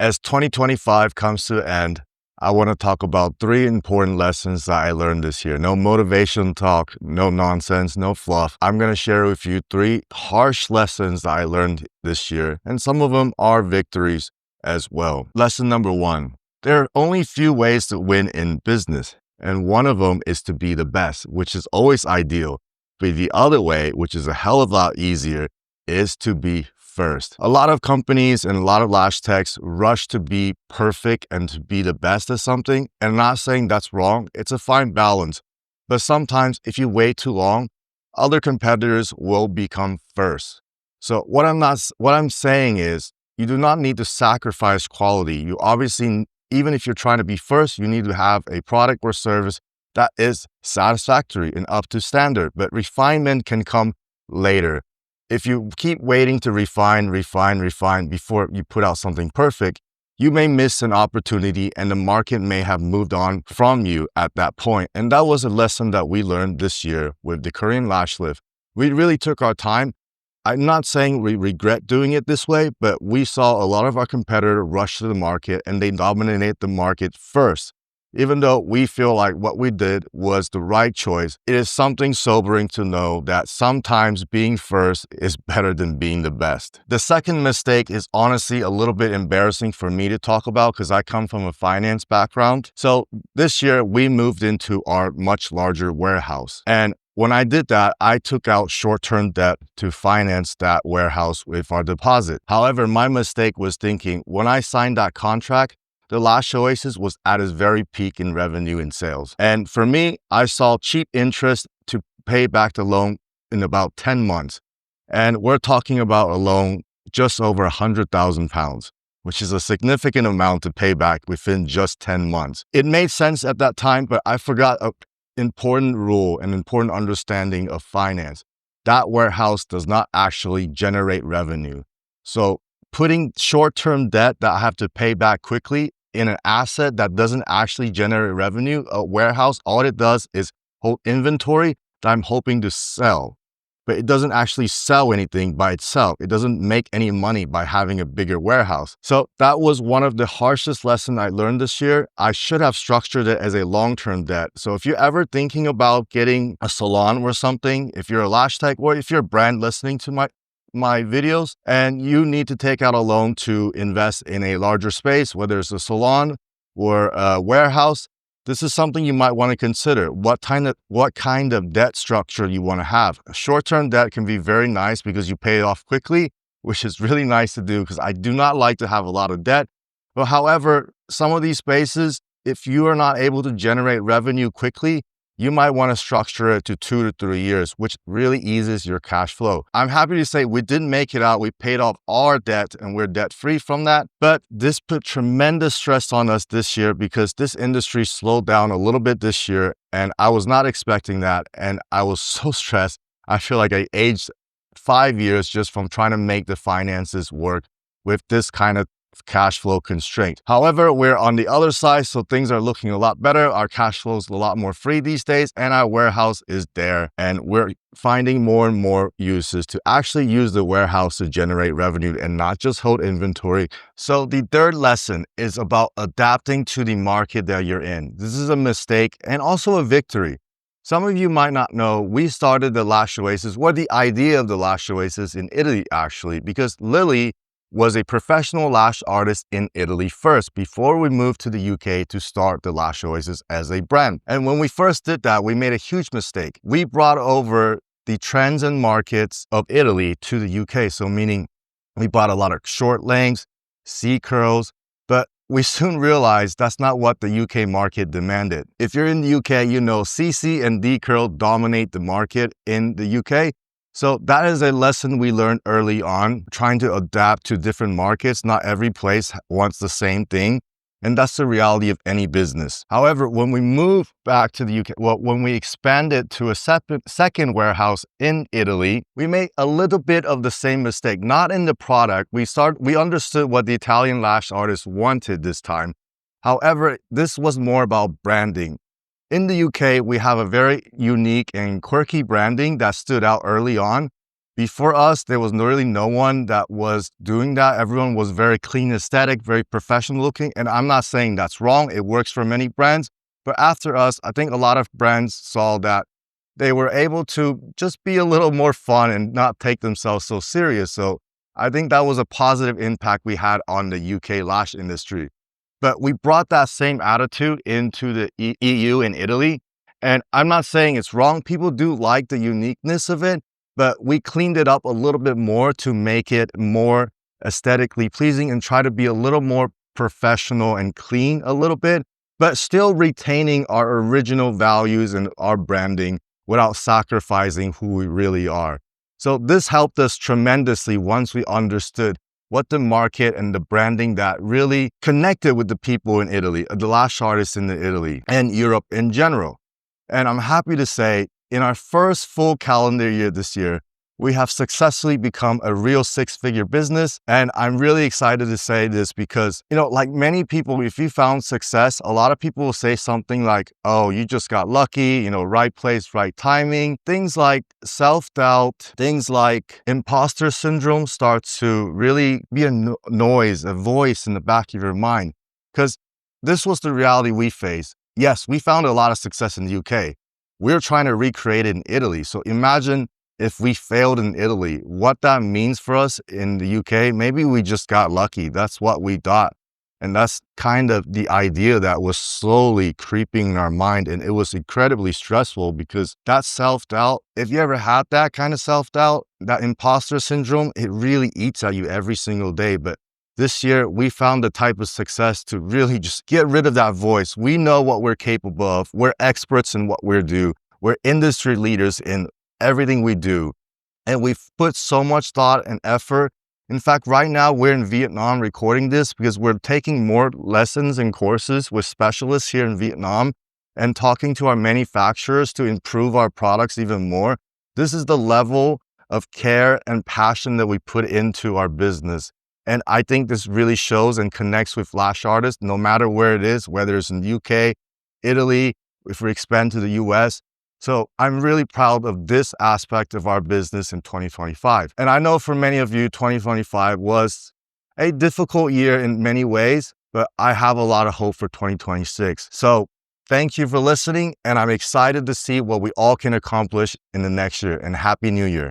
As 2025 comes to an end, I want to talk about 3 important lessons that I learned this year. No motivation talk, no nonsense, no fluff. I'm going to share with you 3 harsh lessons that I learned this year, and some of them are victories as well. Lesson number 1, there are only few ways to win in business, and one of them is to be the best, which is always ideal. But the other way, which is a hell of a lot easier, is to be first. A lot of companies and a lot of lash techs rush to be perfect and to be the best at something. And I'm not saying that's wrong. It's a fine balance. But sometimes if you wait too long, other competitors will become first. So what I'm saying is you do not need to sacrifice quality. You obviously, even if you're trying to be first, you need to have a product or service that is satisfactory and up to standard. But refinement can come later. If you keep waiting to refine before you put out something perfect, you may miss an opportunity and the market may have moved on from you at that point. And that was a lesson that we learned this year with the Korean lash lift. We really took our time. I'm not saying we regret doing it this way, but we saw a lot of our competitors rush to the market and they dominated the market first. Even though we feel like what we did was the right choice, it is something sobering to know that sometimes being first is better than being the best. The second mistake is honestly a little bit embarrassing for me to talk about because I come from a finance background. So this year we moved into our much larger warehouse. And when I did that, I took out short-term debt to finance that warehouse with our deposit. However, my mistake was thinking when I signed that contract, the Lash Oasis was at its very peak in revenue and sales. And for me, I saw cheap interest to pay back the loan in about 10 months. And we're talking about a loan just over £100,000, which is a significant amount to pay back within just 10 months. It made sense at that time, but I forgot an important rule, an important understanding of finance. That warehouse does not actually generate revenue. So putting short-term debt that I have to pay back quickly in an asset that doesn't actually generate revenue, a warehouse, all it does is hold inventory that I'm hoping to sell, but it doesn't actually sell anything by itself. It doesn't make any money by having a bigger warehouse. So that was one of the harshest lessons I learned this year. I should have structured it as a long-term debt. So if you're ever thinking about getting a salon or something, if you're a lash tech or if you're a brand listening to my videos and you need to take out a loan to invest in a larger space, whether it's a salon or a warehouse, this is something you might want to consider. What kind of debt structure you want to have. A short-term debt can be very nice because you pay it off quickly, which is really nice to do because I do not like to have a lot of debt. But however, some of these spaces, if you are not able to generate revenue quickly, you might want to structure it to 2 to 3 years, which really eases your cash flow. I'm happy to say we didn't make it out. We paid off our debt and we're debt-free from that. But this put tremendous stress on us this year because this industry slowed down a little bit this year and I was not expecting that. And I was so stressed. I feel like I aged 5 years just from trying to make the finances work with this kind of cash flow constraint. However, we're on the other side, so things are looking a lot better. Our cash flow is a lot more free these days, and our warehouse is there. And we're finding more and more uses to actually use the warehouse to generate revenue and not just hold inventory. So the third lesson is about adapting to the market that you're in. This is a mistake and also a victory. Some of you might not know, we started the Lash Oasis, or the idea of the Lash Oasis in Italy actually, because Lily was a professional lash artist in Italy first before we moved to the UK to start the Lash Oasis as a brand. And when we first did that, we made a huge mistake. We brought over the trends and markets of Italy to the UK. So meaning we bought a lot of short lengths, C curls, but we soon realized that's not what the UK market demanded. If you're in the UK, you know CC and D curl dominate the market in the UK. So that is a lesson we learned early on, trying to adapt to different markets. Not every place wants the same thing. And that's the reality of any business. However, when we moved back to the UK, when we expanded to a second warehouse in Italy, we made a little bit of the same mistake. Not in the product. We understood what the Italian lash artists wanted this time. However, this was more about branding. In the UK, we have a very unique and quirky branding that stood out early on Before us, there was really no one that was doing that. Everyone was very clean aesthetic, very professional looking. And I'm not saying that's wrong. It works for many brands. But after us, I think a lot of brands saw that they were able to just be a little more fun and not take themselves so serious. So I think that was a positive impact we had on the UK lash industry. But we brought that same attitude into the EU and Italy. And I'm not saying it's wrong. People do like the uniqueness of it, but we cleaned it up a little bit more to make it more aesthetically pleasing and try to be a little more professional and clean a little bit, but still retaining our original values and our branding without sacrificing who we really are. So this helped us tremendously once we understood what the market and the branding that really connected with the people in Italy, the lash artists in Italy and Europe in general. And I'm happy to say, in our first full calendar year this year, we have successfully become a real six-figure business. And I'm really excited to say this because, like many people, if you found success, a lot of people will say something like, oh, you just got lucky, right place, right timing. Things like self-doubt, things like imposter syndrome starts to really be a noise, a voice in the back of your mind. Because this was the reality we faced. Yes, we found a lot of success in the UK. We're trying to recreate it in Italy. So imagine if we failed in Italy, what that means for us in the UK. Maybe we just got lucky. That's what we thought. And that's kind of the idea that was slowly creeping in our mind. And it was incredibly stressful because that self-doubt, if you ever had that kind of self-doubt, that imposter syndrome, it really eats at you every single day. But this year, we found the type of success to really just get rid of that voice. We know what we're capable of. We're experts in what we do. We're industry leaders in everything we do. And we've put so much thought and effort. In fact, right now we're in Vietnam recording this because we're taking more lessons and courses with specialists here in Vietnam and talking to our manufacturers to improve our products even more. This is the level of care and passion that we put into our business. And I think this really shows and connects with lash artists, no matter where it is, whether it's in the UK, Italy, if we expand to the US. So I'm really proud of this aspect of our business in 2025. And I know for many of you, 2025 was a difficult year in many ways, but I have a lot of hope for 2026. So thank you for listening, and I'm excited to see what we all can accomplish in the next year. And Happy New Year.